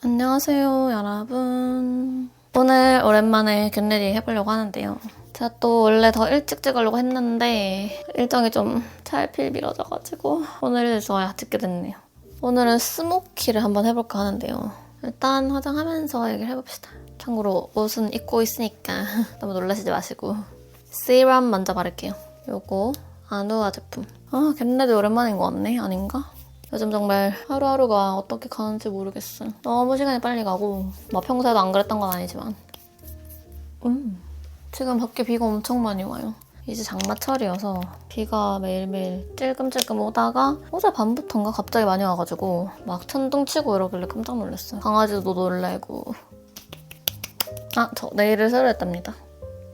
안녕하세요, 여러분. 오늘 오랜만에 겟레디 해보려고 하는데요. 제가 또 원래 더 일찍 찍으려고 했는데 일정이 좀 차일피일 미뤄져가지고 오늘 저야 찍게 됐네요. 오늘은 스모키를 한번 해볼까 하는데요. 일단 화장하면서 얘기를 해봅시다. 참고로 옷은 입고 있으니까 너무 놀라시지 마시고 세럼 먼저 바를게요. 요거 아누아 제품. 겟레디 오랜만인 것 같네? 아닌가? 요즘 정말 하루하루가 어떻게 가는지 모르겠어요. 너무 시간이 빨리 가고 평소에도 안 그랬던 건 아니지만 지금 밖에 비가 엄청 많이 와요. 이제 장마철이어서 비가 매일매일 찔끔찔끔 오다가 어제 밤부터인가 갑자기 많이 와가지고 막 천둥치고 이러길래 깜짝 놀랐어요. 강아지도 놀래고. 저 네일을 새로 했답니다.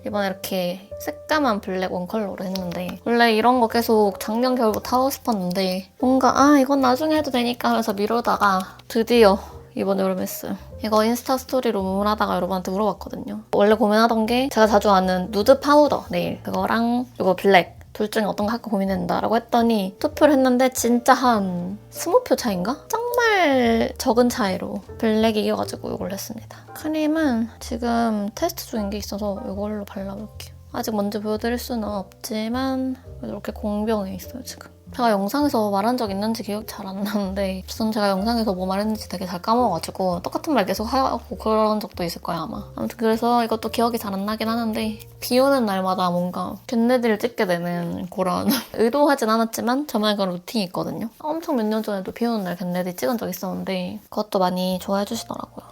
이번에 이렇게 새까만 블랙 원컬러로 했는데 원래 이런 거 계속 작년 겨울부터 하고 싶었는데 뭔가 이건 나중에 해도 되니까 하면서 미루다가 드디어 이번 여름에 했어요. 이거 인스타 스토리로 문문하다가 여러분한테 물어봤거든요. 원래 고민하던 게 제가 자주 아는 누드 파우더 네일 그거랑 이거 블랙 둘 중에 어떤 거 할까 고민된다라고 했더니 투표를 했는데 진짜 한 20표 차인가? 정말 적은 차이로 블랙이 이겨가지고 이걸 했습니다. 크림은 지금 테스트 중인 게 있어서 이걸로 발라볼게요. 아직 먼저 보여드릴 수는 없지만 이렇게 공병에 있어요 지금. 제가 영상에서 말한 적 있는지 기억이 잘 안 나는데 우선 제가 영상에서 뭐 말했는지 되게 잘 까먹어가지고 똑같은 말 계속 하고 그런 적도 있을 거야 아마. 아무튼 그래서 이것도 기억이 잘 안 나긴 하는데 비 오는 날마다 뭔가 겟레디를 찍게 되는 그런 의도하진 않았지만 저만의 그런 루틴이 있거든요. 엄청 몇 년 전에도 비 오는 날 겟레디 찍은 적 있었는데 그것도 많이 좋아해 주시더라고요.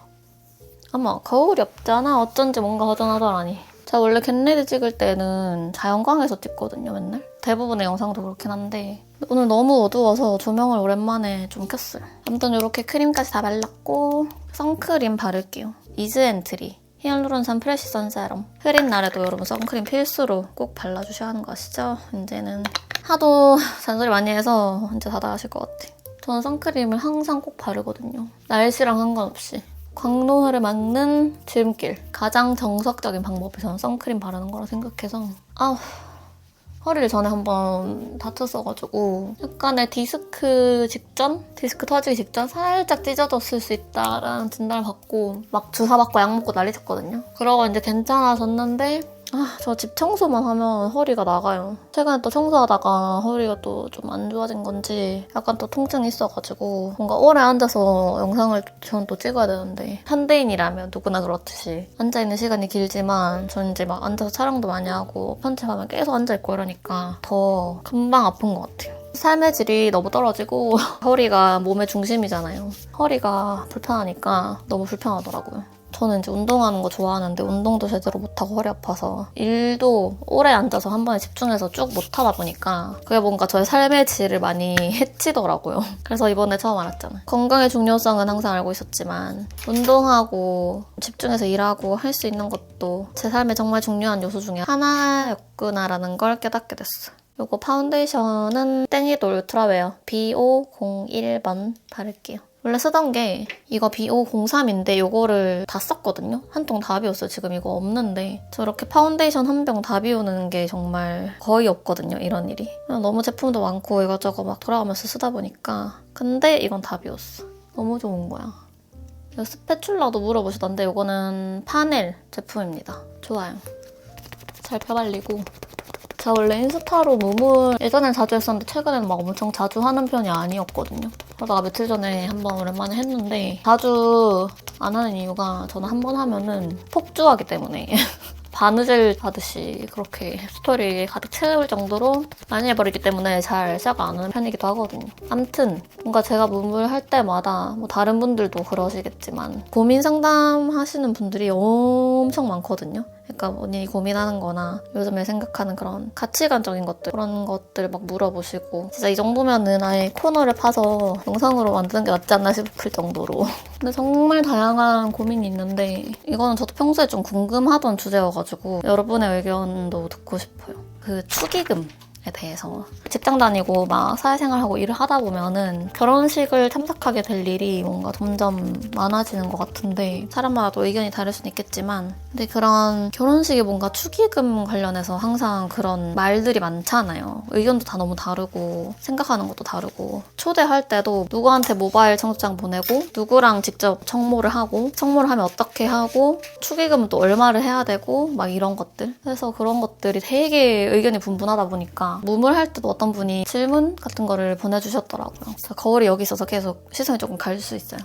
아마 거울이 없잖아 어쩐지 뭔가 허전하더라니. 제가 원래 겟레디 찍을 때는 자연광에서 찍거든요, 맨날. 대부분의 영상도 그렇긴 한데 오늘 너무 어두워서 조명을 오랜만에 좀 켰어요. 아무튼 이렇게 크림까지 다 발랐고 선크림 바를게요. 이즈엔트리 히알루론산 프레쉬 선세럼. 흐린 날에도 여러분 선크림 필수로 꼭 발라주셔야 하는 거 아시죠? 이제는 하도 잔소리 많이 해서 이제 다들 아실 것 같아. 저는 선크림을 항상 꼭 바르거든요. 날씨랑 상관없이. 광노화를 막는 지름길. 가장 정석적인 방법이 저는 선크림 바르는 거라 생각해서 허리를 전에 한번 다쳤어가지고 약간의 디스크 터지기 직전 살짝 찢어졌을 수 있다라는 진단을 받고 막 주사 받고 약 먹고 난리 쳤거든요. 그러고 이제 괜찮아졌는데 저 집 청소만 하면 허리가 나가요. 최근에 또 청소하다가 허리가 또 좀 안 좋아진 건지 약간 또 통증이 있어가지고 뭔가 오래 앉아서 영상을 전 또 찍어야 되는데 현대인이라면 누구나 그렇듯이 앉아있는 시간이 길지만 전 이제 막 앉아서 촬영도 많이 하고 편집하면 계속 앉아있고 이러니까 더 금방 아픈 것 같아요. 삶의 질이 너무 떨어지고 허리가 몸의 중심이잖아요. 허리가 불편하니까 너무 불편하더라고요. 저는 이제 운동하는 거 좋아하는데 운동도 제대로 못하고 허리 아파서 일도 오래 앉아서 한 번에 집중해서 쭉 못하다 보니까 그게 뭔가 저의 삶의 질을 많이 해치더라고요. 그래서 이번에 처음 알았잖아요. 건강의 중요성은 항상 알고 있었지만 운동하고 집중해서 일하고 할 수 있는 것도 제 삶에 정말 중요한 요소 중에 하나였구나라는 걸 깨닫게 됐어요. 이거 파운데이션은 땡이돌 울트라웨어 B501번 바를게요. 원래 쓰던 게 이거 B503인데 이거를 다 썼거든요? 한 통 다 비웠어요. 지금 이거 없는데 저렇게 파운데이션 한 병 다 비우는 게 정말 거의 없거든요. 이런 일이. 너무 제품도 많고 이것저것 막 돌아가면서 쓰다 보니까 근데 이건 다 비웠어. 너무 좋은 거야. 이 스패츌라도 물어보시던데 이거는 파넬 제품입니다. 좋아요. 잘 펴발리고 제가 원래 인스타로 무물 예전엔 자주 했었는데 최근에는 막 엄청 자주 하는 편이 아니었거든요. 그러다가 며칠 전에 한번 오랜만에 했는데 자주 안 하는 이유가 저는 한 번 하면은 폭주하기 때문에 바느질 하듯이 그렇게 스토리에 가득 채울 정도로 많이 해버리기 때문에 잘 시작 안 하는 편이기도 하거든요. 암튼 뭔가 제가 무물 할 때마다 뭐 다른 분들도 그러시겠지만 고민 상담하시는 분들이 엄청 많거든요. 그러니까 본인이 고민하는 거나 요즘에 생각하는 그런 가치관적인 것들 그런 것들 막 물어보시고 진짜 이 정도면은 아예 코너를 파서 영상으로 만드는 게 낫지 않나 싶을 정도로 근데 정말 다양한 고민이 있는데 이거는 저도 평소에 좀 궁금하던 주제여가지고 여러분의 의견도 듣고 싶어요. 그 축의금 대해서. 직장 다니고 막 사회생활하고 일을 하다 보면은 결혼식을 참석하게 될 일이 뭔가 점점 많아지는 것 같은데 사람마다 또 의견이 다를 수는 있겠지만 근데 그런 결혼식에 뭔가 축의금 관련해서 항상 그런 말들이 많잖아요. 의견도 다 너무 다르고 생각하는 것도 다르고 초대할 때도 누구한테 모바일 청첩장 보내고 누구랑 직접 청모를 하고 청모를 하면 어떻게 하고 축의금은 또 얼마를 해야 되고 막 이런 것들 그래서 그런 것들이 되게 의견이 분분하다 보니까 무물할 때도 어떤 분이 질문 같은 거를 보내주셨더라고요. 거울이 여기 있어서 계속 시선이 조금 갈 수 있어요.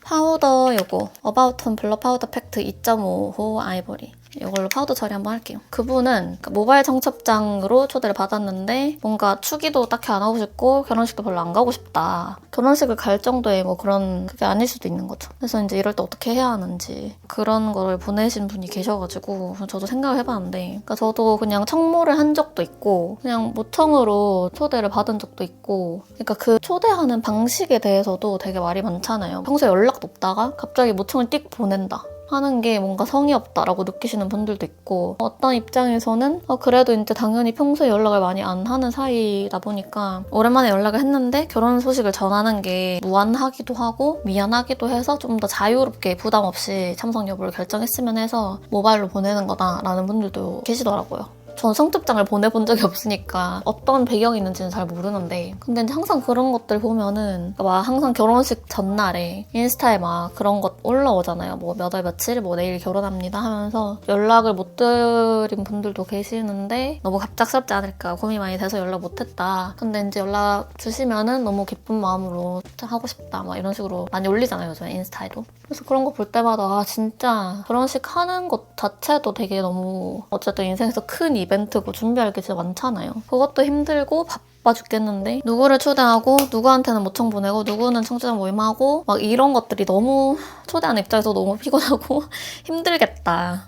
파우더 요거 어바웃톤 블러 파우더 팩트 2.5호 아이보리 이걸로 파우더 처리 한번 할게요. 그분은 모바일 청첩장으로 초대를 받았는데 뭔가 축의도 딱히 안 하고 싶고 결혼식도 별로 안 가고 싶다. 결혼식을 갈 정도의 뭐 그런 그게 아닐 수도 있는 거죠. 그래서 이제 이럴 때 어떻게 해야 하는지 그런 거를 보내신 분이 계셔가지고 저도 생각을 해봤는데 그러니까 저도 그냥 청모를 한 적도 있고 그냥 모청으로 초대를 받은 적도 있고 그러니까 그 초대하는 방식에 대해서도 되게 말이 많잖아요. 평소에 연락도 없다가 갑자기 모청을 띡 보낸다. 하는 게 뭔가 성의 없다라고 느끼시는 분들도 있고 어떤 입장에서는 그래도 이제 당연히 평소에 연락을 많이 안 하는 사이다 보니까 오랜만에 연락을 했는데 결혼 소식을 전하는 게 무안하기도 하고 미안하기도 해서 좀 더 자유롭게 부담 없이 참석 여부를 결정했으면 해서 모바일로 보내는 거다라는 분들도 계시더라고요. 전 청첩장을 보내본 적이 없으니까 어떤 배경이 있는지는 잘 모르는데 근데 이제 항상 그런 것들 보면은 막 항상 결혼식 전날에 인스타에 막 그런 것 올라오잖아요. 뭐 몇 월 며칠 뭐 내일 결혼합니다 하면서 연락을 못 드린 분들도 계시는데 너무 갑작스럽지 않을까 고민이 많이 돼서 연락 못했다. 근데 이제 연락 주시면은 너무 기쁜 마음으로 하고 싶다 막 이런 식으로 많이 올리잖아요. 요즘에 인스타에도. 그래서 그런 거 볼 때마다 진짜 결혼식 하는 것 자체도 되게 너무 어쨌든 인생에서 큰 이벤트고 준비할 게 진짜 많잖아요. 그것도 힘들고 바빠 죽겠는데 누구를 초대하고 누구한테는 모청 보내고 누구는 청첩장 모임하고 막 이런 것들이 너무 초대하는 입장에서 너무 피곤하고 힘들겠다.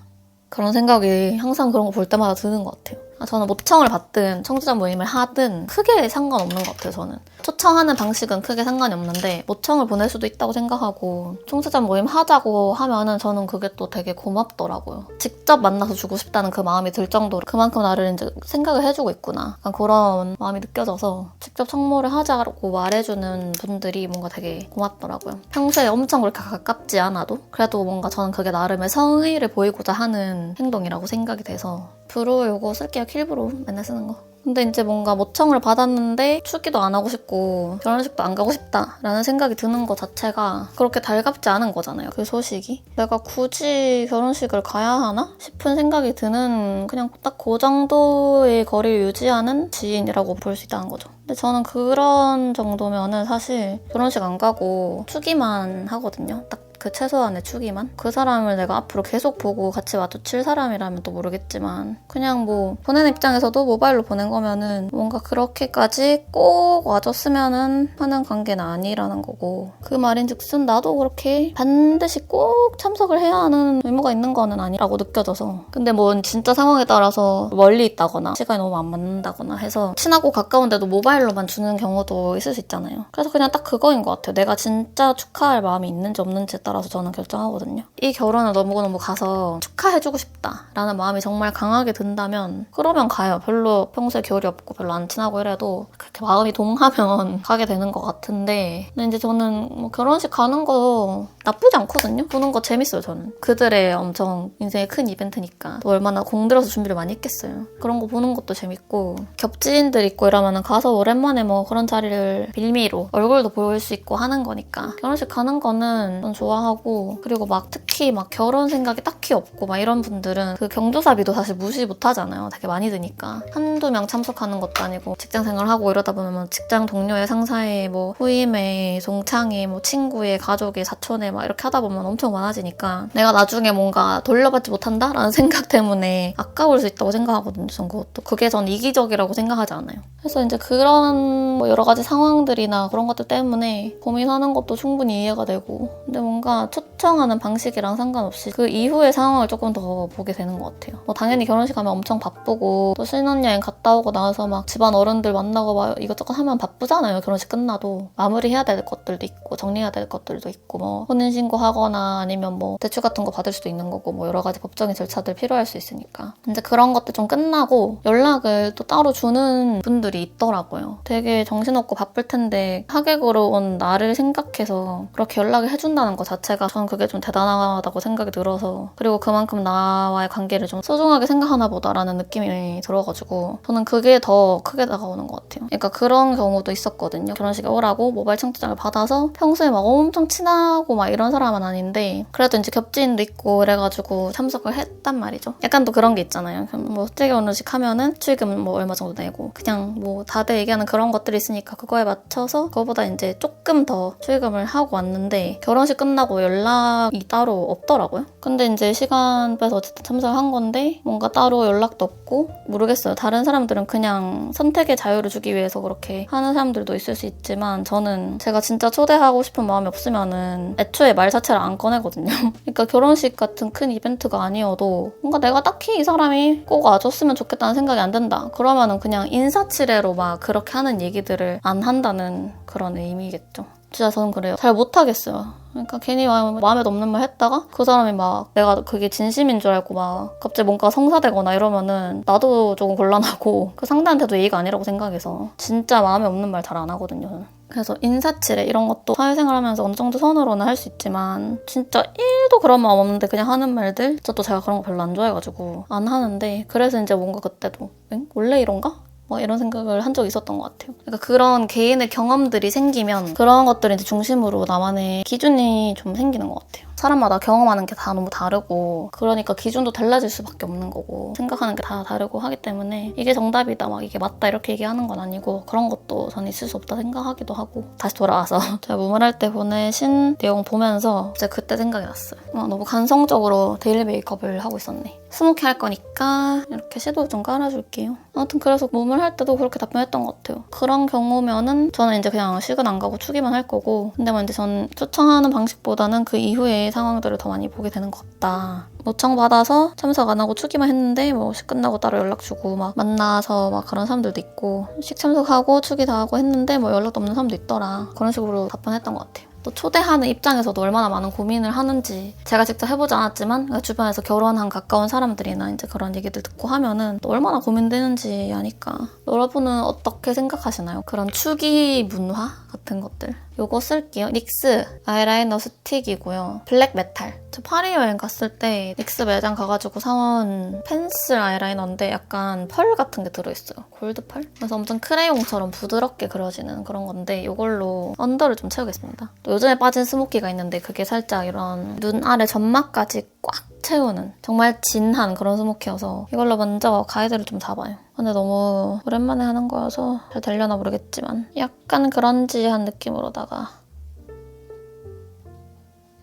그런 생각이 항상 그런 거 볼 때마다 드는 것 같아요. 저는 모청을 받든 청첩장 모임을 하든 크게 상관없는 것 같아요. 저는 초청하는 방식은 크게 상관이 없는데 모청을 보낼 수도 있다고 생각하고 청첩장 모임 하자고 하면은 저는 그게 또 되게 고맙더라고요. 직접 만나서 주고 싶다는 그 마음이 들 정도로 그만큼 나를 이제 생각을 해주고 있구나 약간 그런 마음이 느껴져서 직접 청모를 하자고 말해주는 분들이 뭔가 되게 고맙더라고요. 평소에 엄청 그렇게 가깝지 않아도 그래도 뭔가 저는 그게 나름의 성의를 보이고자 하는 행동이라고 생각이 돼서 브로 요거 쓸게요. 킬브로 맨날 쓰는 거. 근데 이제 뭔가 모청을 받았는데 축의도 안 하고 싶고 결혼식도 안 가고 싶다라는 생각이 드는 것 자체가 그렇게 달갑지 않은 거잖아요. 그 소식이. 내가 굳이 결혼식을 가야 하나 싶은 생각이 드는 그냥 딱 그 정도의 거리를 유지하는 지인이라고 볼 수 있다는 거죠. 근데 저는 그런 정도면은 사실 결혼식 안 가고 축의만 하거든요. 딱 그 최소한의 축의만? 그 사람을 내가 앞으로 계속 보고 같이 마주칠 사람이라면 또 모르겠지만 그냥 뭐 보내는 입장에서도 모바일로 보낸 거면은 뭔가 그렇게까지 꼭 와줬으면은 하는 관계는 아니라는 거고 그 말인즉슨 나도 그렇게 반드시 꼭 참석을 해야 하는 의무가 있는 거는 아니라고 느껴져서 근데 뭐 진짜 상황에 따라서 멀리 있다거나 시간이 너무 안 맞는다거나 해서 친하고 가까운데도 모바일로만 주는 경우도 있을 수 있잖아요. 그래서 그냥 딱 그거인 것 같아요. 내가 진짜 축하할 마음이 있는지 없는지에 따라서 저는 결정하거든요. 이 결혼을 너무너무 가서 축하해주고 싶다라는 마음이 정말 강하게 든다면 그러면 가요. 별로 평소에 교울이 없고 별로 안 친하고 이래도 그렇게 마음이 동하면 가게 되는 것 같은데 근데 이제 저는 뭐 결혼식 가는 거 나쁘지 않거든요. 보는 거 재밌어요. 저는. 그들의 엄청 인생의 큰 이벤트니까 또 얼마나 공들여서 준비를 많이 했겠어요. 그런 거 보는 것도 재밌고 겹지인들 있고 이러면 가서 오랜만에 뭐 그런 자리를 빌미로 얼굴도 보일 수 있고 하는 거니까 결혼식 가는 거는 전 좋아하고 그리고 막 특히 막 결혼 생각이 딱히 없고 막 이런 분들은 그 경조사비도 사실 무시 못 하잖아요. 되게 많이 드니까. 한두 명 참석하는 것도 아니고 직장 생활하고 이러다 보면 직장 동료의 상사의 뭐 후임의 동창의 뭐 친구의 가족의 사촌의 막 이렇게 하다 보면 엄청 많아지니까 내가 나중에 뭔가 돌려받지 못한다라는 생각 때문에 아까울 수 있다고 생각하거든요. 전 그것도. 그게 전 이기적이라고 생각하지 않아요. 그래서 이제 그런 뭐 여러 가지 상황들이나 그런 것들 때문에 고민하는 것도 충분히 이해가 되고 근데 뭔가 초청하는 방식이랑 상관없이 그 이후의 상황을 조금 더 보게 되는 것 같아요. 뭐 당연히 결혼식 가면 엄청 바쁘고 또 신혼여행 갔다 오고 나서 막 집안 어른들 만나고 막 이것저것 하면 바쁘잖아요. 결혼식 끝나도 마무리해야 될 것들도 있고 정리해야 될 것들도 있고 뭐 그건 혼인신고하거나 아니면 뭐 대출 같은 거 받을 수도 있는 거고 뭐 여러 가지 법적인 절차들 필요할 수 있으니까. 이제 그런 것들 좀 끝나고 연락을 또 따로 주는 분들이 있더라고요. 되게 정신없고 바쁠 텐데 하객으로 온 나를 생각해서 그렇게 연락을 해준다는 것 자체가 저는 그게 좀 대단하다고 생각이 들어서, 그리고 그만큼 나와의 관계를 좀 소중하게 생각하나 보다라는 느낌이 들어가지고 저는 그게 더 크게 다가오는 것 같아요. 그러니까 그런 경우도 있었거든요. 결혼식에 오라고 모바일 청첩장을 받아서 평소에 막 엄청 친하고 막 이런 사람은 아닌데 그래도 이제 겹지인도 있고 그래가지고 참석을 했단 말이죠. 약간 또 그런 게 있잖아요. 뭐 스테 결혼식 하면은 축의금 뭐 얼마 정도 내고 그냥 뭐 다들 얘기하는 그런 것들이 있으니까 그거에 맞춰서 그거보다 이제 조금 더 축의금을 하고 왔는데 결혼식 끝나고 연락이 따로 없더라고요. 근데 이제 시간 빼서 어쨌든 참석을 한 건데 뭔가 따로 연락도 없고, 모르겠어요. 다른 사람들은 그냥 선택의 자유를 주기 위해서 그렇게 하는 사람들도 있을 수 있지만 저는 제가 진짜 초대하고 싶은 마음이 없으면은 애초에 말 자체를 안 꺼내거든요. 그러니까 결혼식 같은 큰 이벤트가 아니어도 뭔가 내가 딱히 이 사람이 꼭 와줬으면 좋겠다는 생각이 안 든다. 그러면은 그냥 인사치레로 막 그렇게 하는 얘기들을 안 한다는 그런 의미겠죠. 진짜 저는 그래요. 잘 못하겠어요. 그러니까 괜히 마음에 없는 말 했다가 그 사람이 막 내가 그게 진심인 줄 알고 막 갑자기 뭔가 성사되거나 이러면은 나도 조금 곤란하고 그 상대한테도 예의가 아니라고 생각해서 진짜 마음에 없는 말 잘 안 하거든요, 저는. 그래서 인사치레 이런 것도 사회생활 하면서 어느 정도 선으로는 할 수 있지만 진짜 1도 그런 마음 없는데 그냥 하는 말들, 또 제가 그런 거 별로 안 좋아해가지고 안 하는데, 그래서 이제 뭔가 그때도 원래 이런가? 뭐 이런 생각을 한 적이 있었던 것 같아요. 그러니까 그런 개인의 경험들이 생기면 그런 것들을 이제 중심으로 나만의 기준이 좀 생기는 것 같아요. 사람마다 경험하는 게 다 너무 다르고 그러니까 기준도 달라질 수밖에 없는 거고 생각하는 게 다 다르고 하기 때문에 이게 정답이다 막 이게 맞다 이렇게 얘기하는 건 아니고 그런 것도 저는 있을 수 없다 생각하기도 하고. 다시 돌아와서 제가 무문할 때 보내신 내용 보면서 이제 그때 생각이 났어요. 너무 감성적으로 데일리 메이크업을 하고 있었네. 스모키 할 거니까 이렇게 섀도우 좀 깔아줄게요. 아무튼 그래서 무문할 때도 그렇게 답변했던 것 같아요. 그런 경우면은 저는 이제 그냥 식은 안 가고 추기만 할 거고, 근데 뭐 이제 전 초청하는 방식보다는 그 이후에 상황들을 더 많이 보게 되는 것 같다. 요청 받아서 참석 안 하고 추기만 했는데 뭐 식 끝나고 따로 연락 주고 막 만나서 막 그런 사람들도 있고, 식 참석하고 추기 다 하고 했는데 뭐 연락도 없는 사람도 있더라. 그런 식으로 답변했던 것 같아요. 또 초대하는 입장에서도 얼마나 많은 고민을 하는지 제가 직접 해보지 않았지만 주변에서 결혼한 가까운 사람들이나 이제 그런 얘기들 듣고 하면은 또 얼마나 고민되는지 아니까. 여러분은 어떻게 생각하시나요? 그런 추기 문화 같은 것들. 요거 쓸게요. 닉스 아이라이너 스틱이고요. 블랙 메탈. 저 파리 여행 갔을 때 닉스 매장 가가지고 사온 펜슬 아이라이너인데 약간 펄 같은 게 들어있어요. 골드 펄? 그래서 엄청 크레용처럼 부드럽게 그려지는 그런 건데 이걸로 언더를 좀 채우겠습니다. 또 요즘에 빠진 스모키가 있는데 그게 살짝 이런 눈 아래 점막까지 꽉 채우는 정말 진한 그런 스모키여서 이걸로 먼저 가이드를 좀 잡아요. 근데 너무 오랜만에 하는 거여서 잘 되려나 모르겠지만 약간 그런지한 느낌으로다가,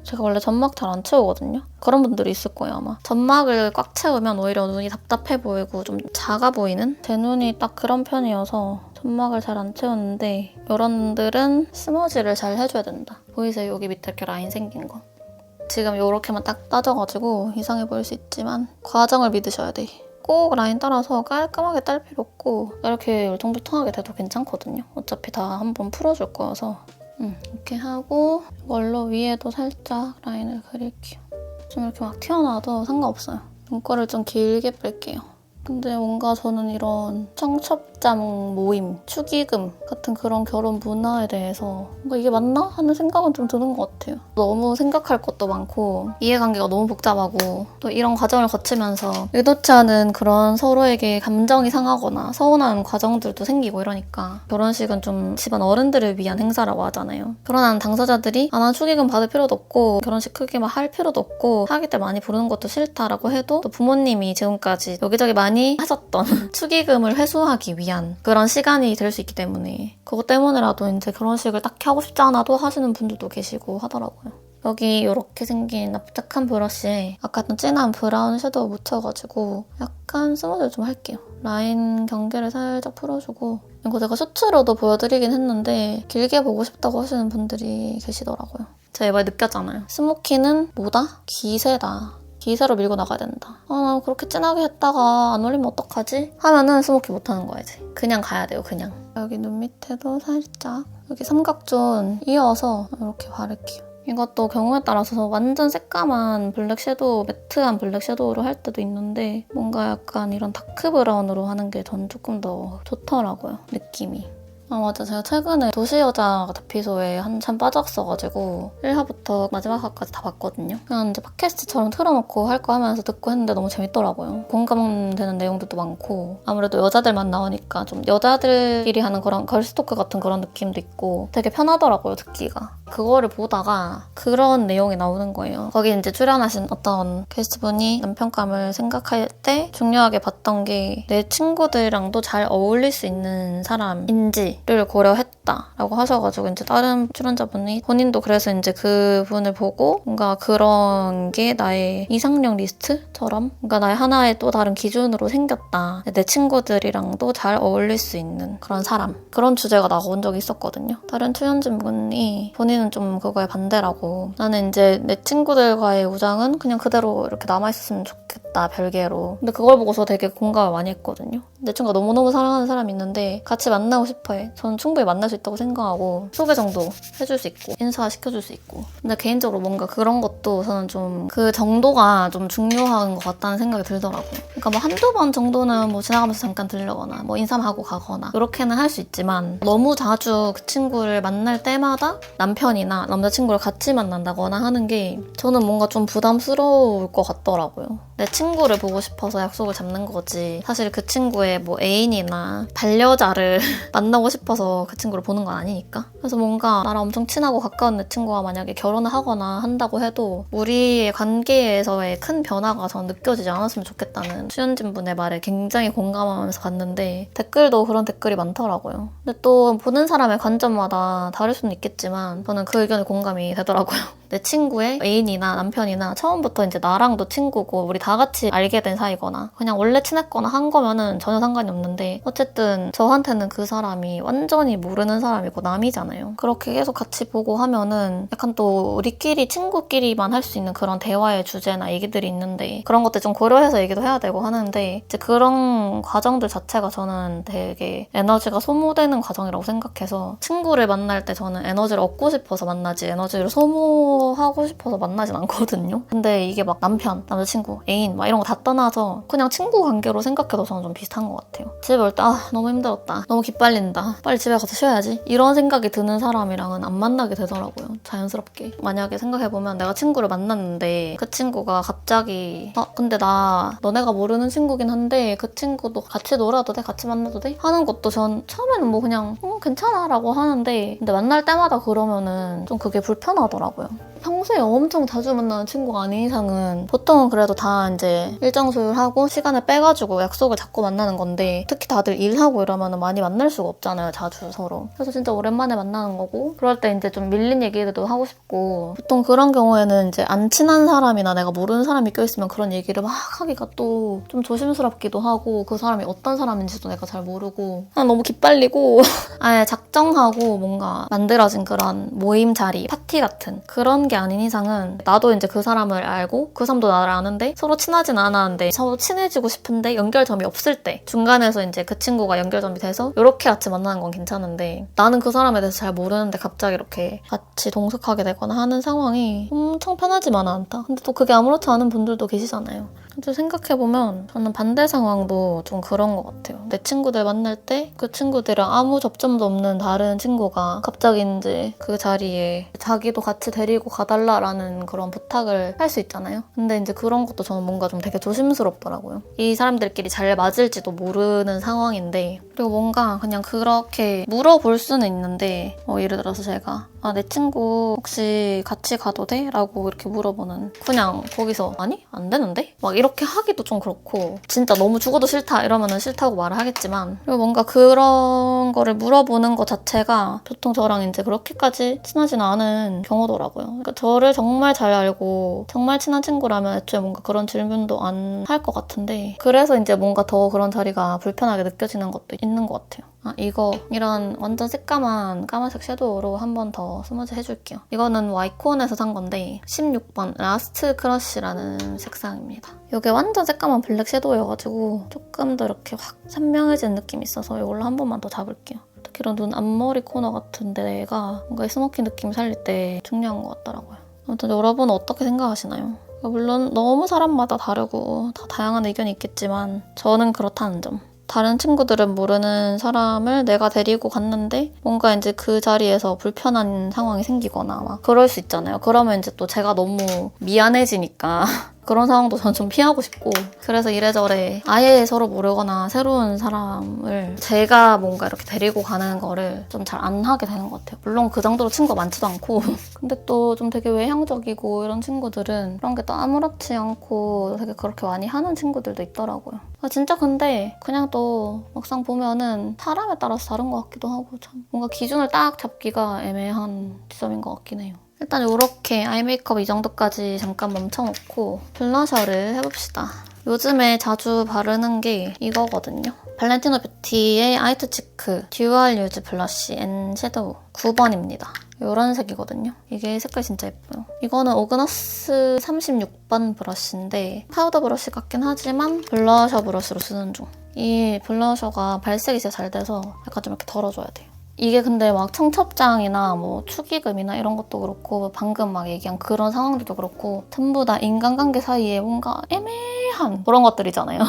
제가 원래 점막 잘 안 채우거든요. 그런 분들이 있을 거예요 아마. 점막을 꽉 채우면 오히려 눈이 답답해 보이고 좀 작아 보이는? 제 눈이 딱 그런 편이어서 점막을 잘 안 채우는데 이런 분들은 스머지를 잘 해줘야 된다. 보이세요? 여기 밑에 이렇게 라인 생긴 거. 지금 이렇게만 딱 따져가지고 이상해 보일 수 있지만 과정을 믿으셔야 돼. 꼭 라인 따라서 깔끔하게 딸 필요 없고 이렇게 울퉁불퉁하게 돼도 괜찮거든요. 어차피 다 한번 풀어줄 거여서. 이렇게 하고 이걸로 위에도 살짝 라인을 그릴게요. 좀 이렇게 막 튀어나와도 상관없어요. 눈꺼를 좀 길게 뺄게요. 근데 뭔가 저는 이런 청첩장 모임, 축의금 같은 그런 결혼 문화에 대해서 뭔가 이게 맞나? 하는 생각은 좀 드는 것 같아요. 너무 생각할 것도 많고 이해관계가 너무 복잡하고 또 이런 과정을 거치면서 의도치 않은 그런 서로에게 감정이 상하거나 서운한 과정들도 생기고 이러니까 결혼식은 좀 집안 어른들을 위한 행사라고 하잖아요. 결혼하는 당사자들이 난 축의금 받을 필요도 없고 결혼식 크게 막 할 필요도 없고 사기 때 많이 부르는 것도 싫다라고 해도 또 부모님이 지금까지 여기저기 많이 하셨던 축의금을 회수하기 위한 그런 시간이 될 수 있기 때문에 그것 때문에라도 이제 결혼식을 딱히 하고 싶지 않아도 하시는 분들도 계시고 하더라고요. 여기 이렇게 생긴 납작한 브러쉬에 아까 좀 진한 브라운 섀도우 묻혀가지고 약간 스머지를 좀 할게요. 라인 경계를 살짝 풀어주고, 이거 제가 셔츠로도 보여드리긴 했는데 길게 보고 싶다고 하시는 분들이 계시더라고요. 제가 이번에 느꼈잖아요. 스모키는 뭐다? 기세다. 기세로 밀고 나가야 된다. 나 그렇게 진하게 했다가 안 올리면 어떡하지? 하면은 스모키 못하는 거야 이제. 그냥 가야 돼요, 그냥. 여기 눈 밑에도 살짝 여기 삼각존 이어서 이렇게 바를게요. 이것도 경우에 따라서 완전 새까만 블랙 섀도우, 매트한 블랙 섀도우로 할 때도 있는데 뭔가 약간 이런 다크 브라운으로 하는 게 전 조금 더 좋더라고요, 느낌이. 아 맞아, 제가 최근에 도시여자 다피소에 한참 빠졌어가지고 1화부터 마지막 화까지 다 봤거든요. 그냥 이제 팟캐스트처럼 틀어놓고 할 거 하면서 듣고 했는데 너무 재밌더라고요. 공감되는 내용들도 많고 아무래도 여자들만 나오니까 좀 여자들끼리 하는 그런 걸스토크 같은 그런 느낌도 있고 되게 편하더라고요, 듣기가. 그거를 보다가 그런 내용이 나오는 거예요. 거기 이제 출연하신 어떤 게스트분이 남편감을 생각할 때 중요하게 봤던 게 내 친구들이랑도 잘 어울릴 수 있는 사람인지를 고려했다라고 하셔가지고 이제 다른 출연자분이 본인도 그래서 이제 그분을 보고 뭔가 그런 게 나의 이상형 리스트처럼 뭔가 나의 하나의 또 다른 기준으로 생겼다. 내 친구들이랑도 잘 어울릴 수 있는 그런 사람. 그런 주제가 나온 적이 있었거든요. 다른 출연진분이 본인은 좀 그거에 반대라고 나는 이제 내 친구들과의 우정은 그냥 그대로 이렇게 남아있었으면 좋겠다, 별개로. 근데 그걸 보고서 되게 공감을 많이 했거든요. 내 친구가 너무너무 사랑하는 사람이 있는데 같이 만나고 싶어해. 저는 충분히 만날 수 있다고 생각하고 소개 정도 해줄 수 있고 인사시켜줄 수 있고. 근데 개인적으로 뭔가 그런 것도 저는 좀 그 정도가 좀 중요한 것 같다는 생각이 들더라고요. 그러니까 뭐 한두 번 정도는 뭐 지나가면서 잠깐 들려거나 뭐 인사만 하고 가거나 그렇게는 할 수 있지만 너무 자주 그 친구를 만날 때마다 남편이나 남자친구를 같이 만난다거나 하는 게 저는 뭔가 좀 부담스러울 것 같더라고요. 내 친구를 보고 싶어서 약속을 잡는 거지 사실 그 친구의 뭐 애인이나 반려자를 만나고 싶어서 그 친구를 보는 건 아니니까. 그래서 뭔가 나랑 엄청 친하고 가까운 내 친구가 만약에 결혼을 하거나 한다고 해도 우리의 관계에서의 큰 변화가 전 느껴지지 않았으면 좋겠다는 출연진분의 말에 굉장히 공감하면서 봤는데 댓글도 그런 댓글이 많더라고요. 근데 또 보는 사람의 관점마다 다를 수는 있겠지만 저는 그 의견에 공감이 되더라고요. 내 친구의 애인이나 남편이나 처음부터 이제 나랑도 친구고 우리 다 같이 알게 된 사이거나 그냥 원래 친했거나 한 거면은 전혀 상관이 없는데 어쨌든 저한테는 그 사람이 완전히 모르는 사람이고 남이잖아요. 그렇게 계속 같이 보고 하면은 약간 또 우리끼리 친구끼리만 할 수 있는 그런 대화의 주제나 얘기들이 있는데 그런 것들 좀 고려해서 얘기도 해야 되고 하는데 이제 그런 과정들 자체가 저는 되게 에너지가 소모되는 과정이라고 생각해서 친구를 만날 때 저는 에너지를 얻고 싶어서 만나지 에너지를 소모하고 싶어서 만나진 않거든요. 근데 이게 막 남편, 남자친구, 애인 막 이런 거 다 떠나서 그냥 친구 관계로 생각해도 저는 좀 비슷한 것 같아요. 집에 올 때 너무 힘들었다. 너무 기빨린다. 빨리 집에 가서 쉬어야지. 이런 생각이 드는 사람이랑은 안 만나게 되더라고요. 자연스럽게. 만약에 생각해보면 내가 친구를 만났는데 그 친구가 갑자기 근데 나 너네가 모르는 친구긴 한데 그 친구도 같이 놀아도 돼? 같이 만나도 돼? 하는 것도 전 처음에는 뭐 그냥 괜찮아 라고 하는데 근데 만날 때마다 그러면은 좀 그게 불편하더라고요. 평소에 엄청 자주 만나는 친구가 아닌 이상은 보통은 그래도 다 이제 일정 수요일하고 시간을 빼가지고 약속을 잡고 만나는 건데 특히 다들 일하고 이러면 많이 만날 수가 없잖아요, 자주 서로. 그래서 진짜 오랜만에 만나는 거고 그럴 때 이제 좀 밀린 얘기들도 하고 싶고 보통 그런 경우에는 이제 안 친한 사람이나 내가 모르는 사람이 껴있으면 그런 얘기를 막 하기가 또 좀 조심스럽기도 하고 그 사람이 어떤 사람인지도 내가 잘 모르고 그냥 너무 기빨리고 아예 작정하고 뭔가 만들어진 그런 모임 자리, 파티 같은 그런 게 아닌 이상은 나도 이제 그 사람을 알고 그 사람도 나를 아는데 서로 친하진 않았는데 서로 친해지고 싶은데 연결점이 없을 때 중간에서 이제 그 친구가 연결점이 돼서 이렇게 같이 만나는 건 괜찮은데 나는 그 사람에 대해서 잘 모르는데 갑자기 이렇게 같이 동석하게 되거나 하는 상황이 엄청 편하지만은 않다. 근데 또 그게 아무렇지 않은 분들도 계시잖아요. 근데 생각해보면 저는 반대 상황도 좀 그런 것 같아요. 내 친구들 만날 때 그 친구들이랑 아무 접점도 없는 다른 친구가 갑자기 이제 그 자리에 자기도 같이 데리고 가달라라는 그런 부탁을 할 수 있잖아요. 근데 이제 그런 것도 저는 뭔가 좀 되게 조심스럽더라고요. 이 사람들끼리 잘 맞을지도 모르는 상황인데 그리고 뭔가 그냥 그렇게 물어볼 수는 있는데 예를 들어서 제가 내 친구 혹시 같이 가도 돼? 라고 이렇게 물어보는 그냥 거기서 아니? 안 되는데? 막 이렇게 하기도 좀 그렇고 진짜 너무 죽어도 싫다 이러면은 싫다고 말을 하겠지만 그리고 뭔가 그런 거를 물어보는 것 자체가 보통 저랑 이제 그렇게까지 친하진 않은 경우더라고요. 그러니까 저를 정말 잘 알고 정말 친한 친구라면 애초에 뭔가 그런 질문도 안 할 것 같은데 그래서 이제 뭔가 더 그런 자리가 불편하게 느껴지는 것도 있는 것 같아요. 이런 완전 새까만 까만색 섀도우로 한 번 더 스무즈 해줄게요. 이거는 와이콘에서 산 건데 16번 라스트 크러쉬라는 색상입니다. 이게 완전 새까만 블랙 섀도우여가지고 조금 더 이렇게 확 선명해진 느낌이 있어서 이걸로 한 번만 더 잡을게요. 특히 이런 눈 앞머리 코너 같은 데가 뭔가 이 스모키 느낌 살릴 때 중요한 것 같더라고요. 아무튼 여러분은 어떻게 생각하시나요? 물론 너무 사람마다 다르고 다 다양한 의견이 있겠지만 저는 그렇다는 점. 다른 친구들은 모르는 사람을 내가 데리고 갔는데 뭔가 이제 그 자리에서 불편한 상황이 생기거나 막 그럴 수 있잖아요. 그러면 이제 또 제가 너무 미안해지니까 그런 상황도 전 좀 피하고 싶고 그래서 이래저래 아예 서로 모르거나 새로운 사람을 제가 뭔가 이렇게 데리고 가는 거를 좀 잘 안 하게 되는 것 같아요. 물론 그 정도로 친구가 많지도 않고 근데 또 좀 되게 외향적이고 이런 친구들은 그런 게 또 아무렇지 않고 되게 그렇게 많이 하는 친구들도 있더라고요. 진짜 근데 그냥 또 막상 보면은 사람에 따라서 다른 것 같기도 하고 참 뭔가 기준을 딱 잡기가 애매한 지점인 것 같긴 해요. 일단 이렇게 아이 메이크업 이 정도까지 잠깐 멈춰놓고 블러셔를 해봅시다. 요즘에 자주 바르는 게 이거거든요. 발렌티노 뷰티의 아이트 치크 듀얼 유즈 블러쉬 앤 섀도우 9번입니다. 이런 색이거든요. 이게 색깔 진짜 예뻐요. 이거는 오그너스 36번 브러쉬인데 파우더 브러쉬 같긴 하지만 블러셔 브러쉬로 쓰는 중. 이 블러셔가 발색이 진짜 잘 돼서 약간 좀 이렇게 덜어줘야 돼요. 이게 근데 막 청첩장이나 뭐 축의금이나 이런 것도 그렇고 방금 막 얘기한 그런 상황들도 그렇고 전부 다 인간관계 사이에 뭔가 애매한 그런 것들이잖아요.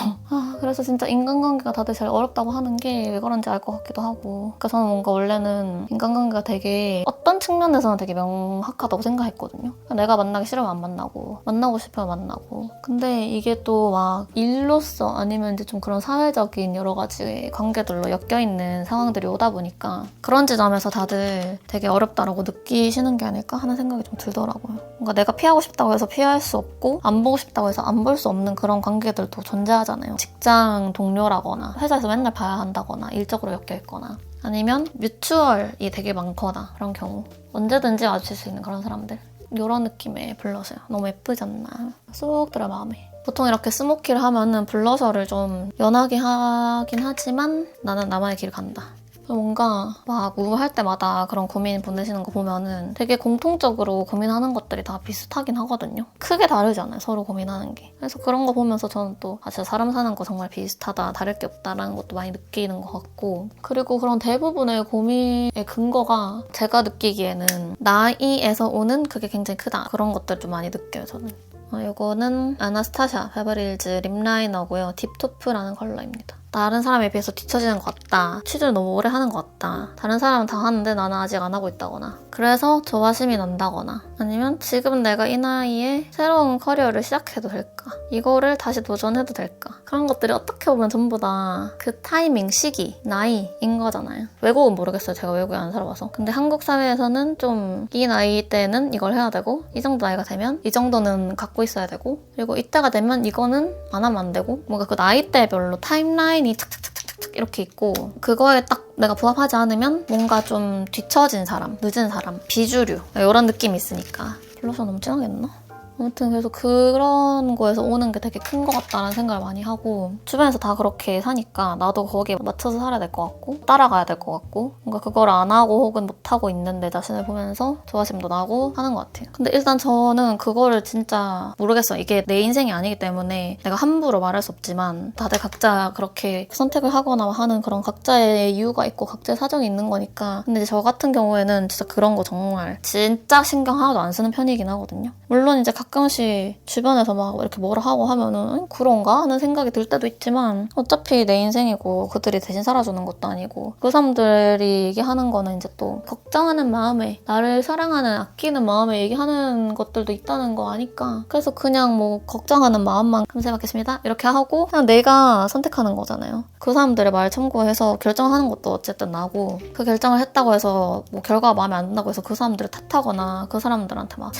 그래서 진짜 인간관계가 다들 제일 어렵다고 하는 게 왜 그런지 알 것 같기도 하고 그러니까 저는 뭔가 원래는 인간관계가 되게 어떤 측면에서는 되게 명확하다고 생각했거든요. 내가 만나기 싫으면 안 만나고 싶으면 만나고 근데 이게 또 막 일로서 아니면 이제 좀 그런 사회적인 여러 가지 관계들로 엮여있는 상황들이 오다 보니까 그런 지점에서 다들 되게 어렵다라고 느끼시는 게 아닐까 하는 생각이 좀 들더라고요. 뭔가 내가 피하고 싶다고 해서 피할 수 없고 안 보고 싶다고 해서 안 볼 수 없는 그런 관계들도 존재하잖아요. 직장 동료라거나 회사에서 맨날 봐야 한다거나 일적으로 엮여있거나 아니면 뮤추얼이 되게 많거나 그런 경우 언제든지 마주칠 수 있는 그런 사람들 이런 느낌의 블러셔요. 너무 예쁘지 않나? 쏙 들어 마음에. 보통 이렇게 스모키를 하면은 블러셔를 좀 연하게 하긴 하지만 나는 나만의 길을 간다. 뭔가 막 우울할 때마다 그런 고민 보내시는 거 보면은 되게 공통적으로 고민하는 것들이 다 비슷하긴 하거든요. 크게 다르잖아요, 서로 고민하는 게. 그래서 그런 거 보면서 저는 또 진짜 사람 사는 거 정말 비슷하다, 다를 게 없다라는 것도 많이 느끼는 것 같고 그리고 그런 대부분의 고민의 근거가 제가 느끼기에는 나이에서 오는 그게 굉장히 크다. 그런 것들 좀 많이 느껴요, 저는. 이거는 아나스타샤 베버리힐즈 립 라이너고요. 딥토프라는 컬러입니다. 다른 사람에 비해서 뒤처지는 것 같다. 취조를 너무 오래 하는 것 같다. 다른 사람은 다 하는데 나는 아직 안 하고 있다거나 그래서 조바심이 난다거나 아니면 지금 내가 이 나이에 새로운 커리어를 시작해도 될까? 이거를 다시 도전해도 될까? 그런 것들이 어떻게 보면 전부 다 그 타이밍, 시기, 나이인 거잖아요. 외국은 모르겠어요. 제가 외국에 안 살아봐서. 근데 한국 사회에서는 좀 이 나이 때는 이걸 해야 되고 이 정도 나이가 되면 이 정도는 갖고 있어야 되고 그리고 이때가 되면 이거는 안 하면 안 되고 뭔가 그 나이대별로 타임라인이 착착착착착 이렇게 있고 그거에 딱 내가 부합하지 않으면 뭔가 좀 뒤처진 사람, 늦은 사람, 비주류 이런 느낌이 있으니까 블러셔 너무 진하게 했나? 아무튼 그래서 그런 거에서 오는 게 되게 큰 것 같다는 생각을 많이 하고 주변에서 다 그렇게 사니까 나도 거기에 맞춰서 살아야 될 것 같고 따라가야 될 것 같고 뭔가 그걸 안 하고 혹은 못하고 있는 내 자신을 보면서 조바심도 나고 하는 것 같아요. 근데 일단 저는 그거를 진짜 모르겠어요. 이게 내 인생이 아니기 때문에 내가 함부로 말할 수 없지만 다들 각자 그렇게 선택을 하거나 하는 그런 각자의 이유가 있고 각자의 사정이 있는 거니까 근데 저 같은 경우에는 진짜 그런 거 정말 진짜 신경 하나도 안 쓰는 편이긴 하거든요. 물론 이제 가끔씩 주변에서 막 이렇게 뭐라 하고 하면은 그런가 하는 생각이 들 때도 있지만 어차피 내 인생이고 그들이 대신 살아주는 것도 아니고 그 사람들이 얘기하는 거는 이제 또 걱정하는 마음에 나를 사랑하는 아끼는 마음에 얘기하는 것들도 있다는 거 아니까 그래서 그냥 뭐 걱정하는 마음만 감사히 받겠습니다 이렇게 하고 그냥 내가 선택하는 거잖아요. 그 사람들의 말 참고해서 결정하는 것도 어쨌든 나고 그 결정을 했다고 해서 뭐 결과가 마음에 안 든다고 해서 그 사람들을 탓하거나 그 사람들한테 막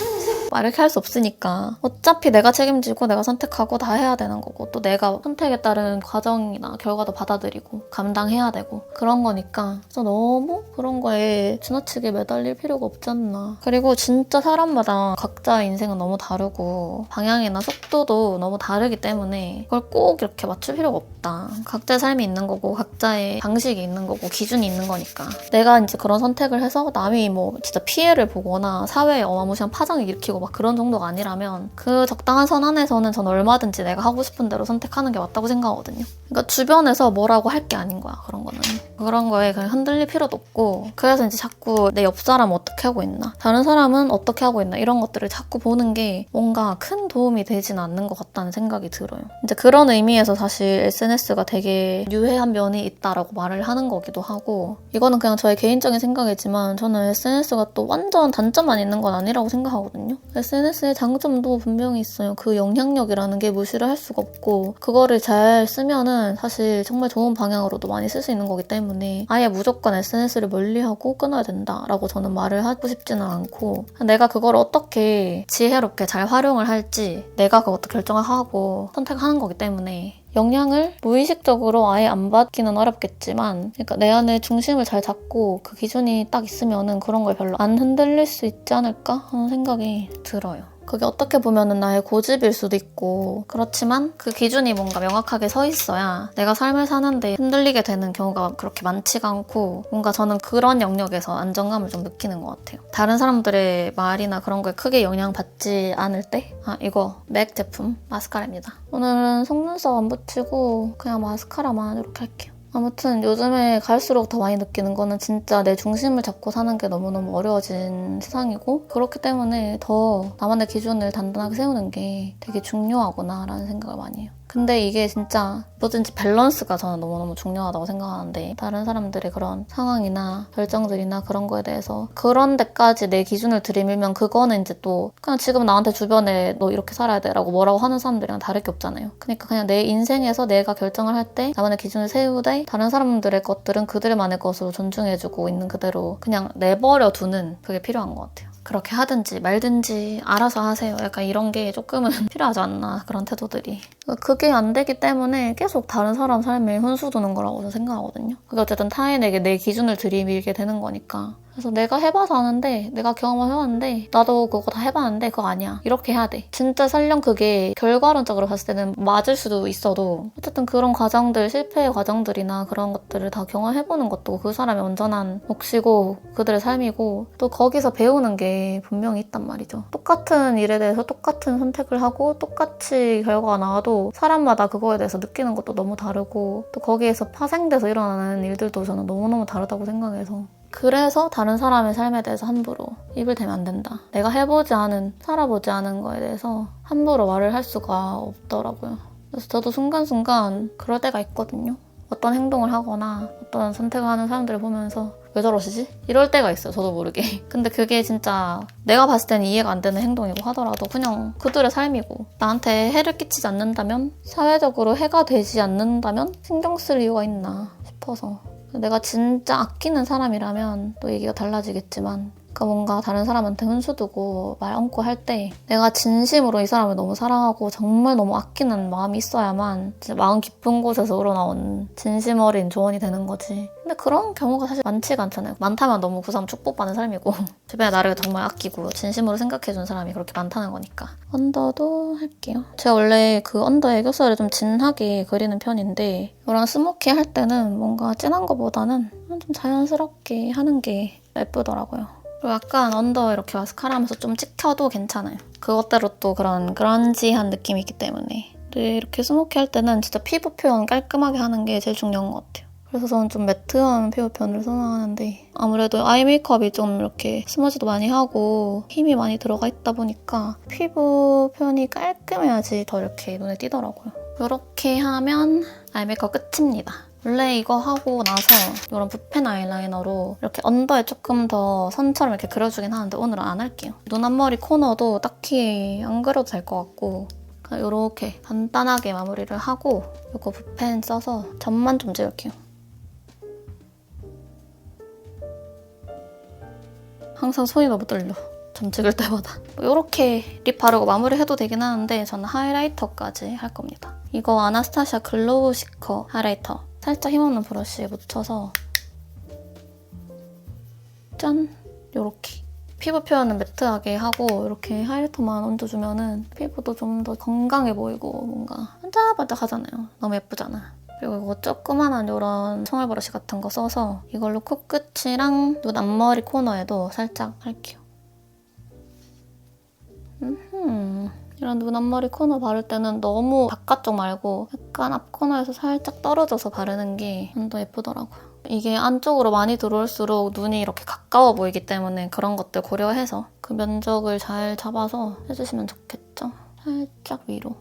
이렇게 할 수 없으니까 어차피 내가 책임지고 내가 선택하고 다 해야 되는 거고 또 내가 선택에 따른 과정이나 결과도 받아들이고 감당해야 되고 그런 거니까 그래서 너무 그런 거에 지나치게 매달릴 필요가 없지 않나. 그리고 진짜 사람마다 각자의 인생은 너무 다르고 방향이나 속도도 너무 다르기 때문에 그걸 꼭 이렇게 맞출 필요가 없다. 각자의 삶이 있는 거고 각자의 방식이 있는 거고 기준이 있는 거니까 내가 이제 그런 선택을 해서 남이 뭐 진짜 피해를 보거나 사회에 어마무시한 파장을 일으키고 막 그런 정도가 아니라면 그 적당한 선 안에서는 전 얼마든지 내가 하고 싶은 대로 선택하는 게 맞다고 생각하거든요. 그러니까 주변에서 뭐라고 할 게 아닌 거야, 그런 거는. 그런 거에 그냥 흔들릴 필요도 없고 그래서 이제 자꾸 내 옆 사람은 어떻게 하고 있나, 다른 사람은 어떻게 하고 있나 이런 것들을 자꾸 보는 게 뭔가 큰 도움이 되진 않는 것 같다는 생각이 들어요. 이제 그런 의미에서 사실 SNS가 되게 유해한 면이 있다라고 말을 하는 거기도 하고 이거는 그냥 저의 개인적인 생각이지만 저는 SNS가 또 완전 단점만 있는 건 아니라고 생각하거든요. SNS의 장점도 분명히 있어요. 그 영향력이라는 게 무시를 할 수가 없고 그거를 잘 쓰면은 사실 정말 좋은 방향으로도 많이 쓸 수 있는 거기 때문에 아예 무조건 SNS를 멀리하고 끊어야 된다라고 저는 말을 하고 싶지는 않고 내가 그걸 어떻게 지혜롭게 잘 활용을 할지 내가 그것도 결정을 하고 선택하는 거기 때문에 영향을 무의식적으로 아예 안 받기는 어렵겠지만 그러니까 내 안에 중심을 잘 잡고 그 기준이 딱 있으면은 그런 걸 별로 안 흔들릴 수 있지 않을까 하는 생각이 들어요. 그게 어떻게 보면은 나의 고집일 수도 있고 그렇지만 그 기준이 뭔가 명확하게 서 있어야 내가 삶을 사는데 흔들리게 되는 경우가 그렇게 많지가 않고 뭔가 저는 그런 영역에서 안정감을 좀 느끼는 것 같아요. 다른 사람들의 말이나 그런 거에 크게 영향받지 않을 때 이거 맥 제품 마스카라입니다. 오늘은 속눈썹 안 붙이고 그냥 마스카라만 이렇게 할게요. 아무튼 요즘에 갈수록 더 많이 느끼는 거는 진짜 내 중심을 잡고 사는 게 너무너무 어려워진 세상이고 그렇기 때문에 더 나만의 기준을 단단하게 세우는 게 되게 중요하구나 라는 생각을 많이 해요. 근데 이게 진짜 뭐든지 밸런스가 저는 너무너무 중요하다고 생각하는데 다른 사람들의 그런 상황이나 결정들이나 그런 거에 대해서 그런 데까지 내 기준을 들이밀면 그거는 이제 또 그냥 지금 나한테 주변에 너 이렇게 살아야 돼 라고 뭐라고 하는 사람들이랑 다를 게 없잖아요. 그러니까 그냥 내 인생에서 내가 결정을 할 때 나만의 기준을 세우되 다른 사람들의 것들은 그들만의 것으로 존중해주고 있는 그대로 그냥 내버려 두는 그게 필요한 것 같아요. 그렇게 하든지 말든지 알아서 하세요. 약간 이런 게 조금은 필요하지 않나, 그런 태도들이. 그게 안 되기 때문에 계속 다른 사람 삶에 훈수 두는 거라고 저는 생각하거든요. 그게 어쨌든 타인에게 내 기준을 들이밀게 되는 거니까. 그래서 내가 해봐서 아는데, 내가 경험을 해봤는데, 나도 그거 다 해봤는데 그거 아니야. 이렇게 해야 돼. 진짜 설령 그게 결과론적으로 봤을 때는 맞을 수도 있어도 어쨌든 그런 과정들, 실패의 과정들이나 그런 것들을 다 경험해보는 것도 그 사람의 온전한 몫이고 그들의 삶이고 또 거기서 배우는 게 분명히 있단 말이죠. 똑같은 일에 대해서 똑같은 선택을 하고 똑같이 결과가 나와도 사람마다 그거에 대해서 느끼는 것도 너무 다르고 또 거기에서 파생돼서 일어나는 일들도 저는 너무너무 다르다고 생각해서 그래서 다른 사람의 삶에 대해서 함부로 입을 대면 안 된다. 내가 해보지 않은, 살아보지 않은 거에 대해서 함부로 말을 할 수가 없더라고요. 그래서 저도 순간순간 그럴 때가 있거든요. 어떤 행동을 하거나 어떤 선택을 하는 사람들을 보면서 왜 저러시지? 이럴 때가 있어요. 저도 모르게. 근데 그게 진짜 내가 봤을 때는 이해가 안 되는 행동이고 하더라도 그냥 그들의 삶이고 나한테 해를 끼치지 않는다면 사회적으로 해가 되지 않는다면 신경 쓸 이유가 있나 싶어서 내가 진짜 아끼는 사람이라면 또 얘기가 달라지겠지만 그러니까 뭔가 다른 사람한테 훈수 두고 말 얹고 할 때 내가 진심으로 이 사람을 너무 사랑하고 정말 너무 아끼는 마음이 있어야만 진짜 마음 깊은 곳에서 우러나온 진심 어린 조언이 되는 거지. 근데 그런 경우가 사실 많지가 않잖아요. 많다면 너무 그 사람 축복받는 삶이고 주변에 나를 정말 아끼고 진심으로 생각해준 사람이 그렇게 많다는 거니까. 언더도 할게요. 제가 원래 그 언더 애교살을 좀 진하게 그리는 편인데 이런 스모키 할 때는 뭔가 진한 거보다는 좀 자연스럽게 하는 게 예쁘더라고요. 그리고 약간 언더 이렇게 마스카라 하면서 좀 찍혀도 괜찮아요. 그것대로 또 그런 그런지한 느낌이 있기 때문에. 근데 이렇게 스모키 할 때는 진짜 피부 표현 깔끔하게 하는 게 제일 중요한 것 같아요. 그래서 저는 좀 매트한 피부 표현을 선호하는데 아무래도 아이 메이크업이 좀 이렇게 스머지도 많이 하고 힘이 많이 들어가 있다 보니까 피부 표현이 깔끔해야지 더 이렇게 눈에 띄더라고요. 이렇게 하면 아이 메이크업 끝입니다. 원래 이거 하고 나서 이런 붓펜 아이라이너로 이렇게 언더에 조금 더 선처럼 이렇게 그려주긴 하는데 오늘은 안 할게요. 눈 앞머리 코너도 딱히 안 그려도 될 것 같고 그냥 이렇게 간단하게 마무리를 하고 이거 붓펜 써서 점만 좀 지울게요. 항상 손이 너무 떨려. 점 찍을 때마다. 이렇게 립 바르고 마무리해도 되긴 하는데 저는 하이라이터까지 할 겁니다. 이거 아나스타시아 글로우 시커 하이라이터. 살짝 힘없는 브러쉬에 묻혀서 짠! 요렇게. 피부 표현은 매트하게 하고 이렇게 하이라이터만 얹어주면은 피부도 좀 더 건강해 보이고 뭔가 반짝반짝하잖아요. 너무 예쁘잖아. 그리고 이거 조그만한 이런 청알 브러쉬 같은 거 써서 이걸로 코끝이랑 눈 앞머리 코너에도 살짝 할게요. 이런 눈 앞머리 코너 바를 때는 너무 바깥쪽 말고 약간 앞 코너에서 살짝 떨어져서 바르는 게 좀 더 예쁘더라고요. 이게 안쪽으로 많이 들어올수록 눈이 이렇게 가까워 보이기 때문에 그런 것들 고려해서 그 면적을 잘 잡아서 해주시면 좋겠죠? 살짝 위로.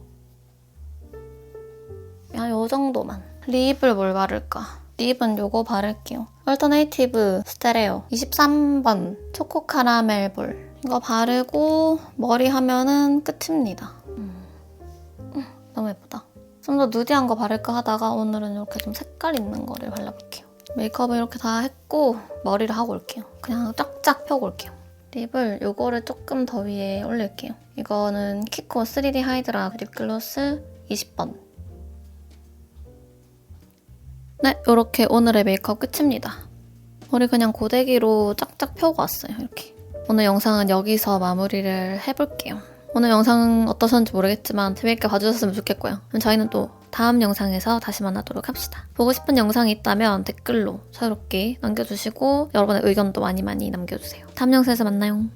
한 요 정도만. 립을 뭘 바를까? 립은 요거 바를게요. 얼터네이티브 스테레오 23번 초코 카라멜 볼. 이거 바르고 머리 하면은 끝입니다. 너무 예쁘다. 좀 더 누디한 거 바를까 하다가 오늘은 이렇게 좀 색깔 있는 거를 발라볼게요. 메이크업을 이렇게 다 했고 머리를 하고 올게요. 그냥 쫙쫙 펴고 올게요. 립을 요거를 조금 더 위에 올릴게요. 이거는 키코 3D 하이드라 립글로스 20번. 네, 이렇게 오늘의 메이크업 끝입니다. 머리 그냥 고데기로 쫙쫙 펴고 왔어요, 이렇게. 오늘 영상은 여기서 마무리를 해볼게요. 오늘 영상 어떠셨는지 모르겠지만 재미있게 봐주셨으면 좋겠고요. 그럼 저희는 또 다음 영상에서 다시 만나도록 합시다. 보고 싶은 영상이 있다면 댓글로 자유롭게 남겨주시고 여러분의 의견도 많이 남겨주세요. 다음 영상에서 만나요.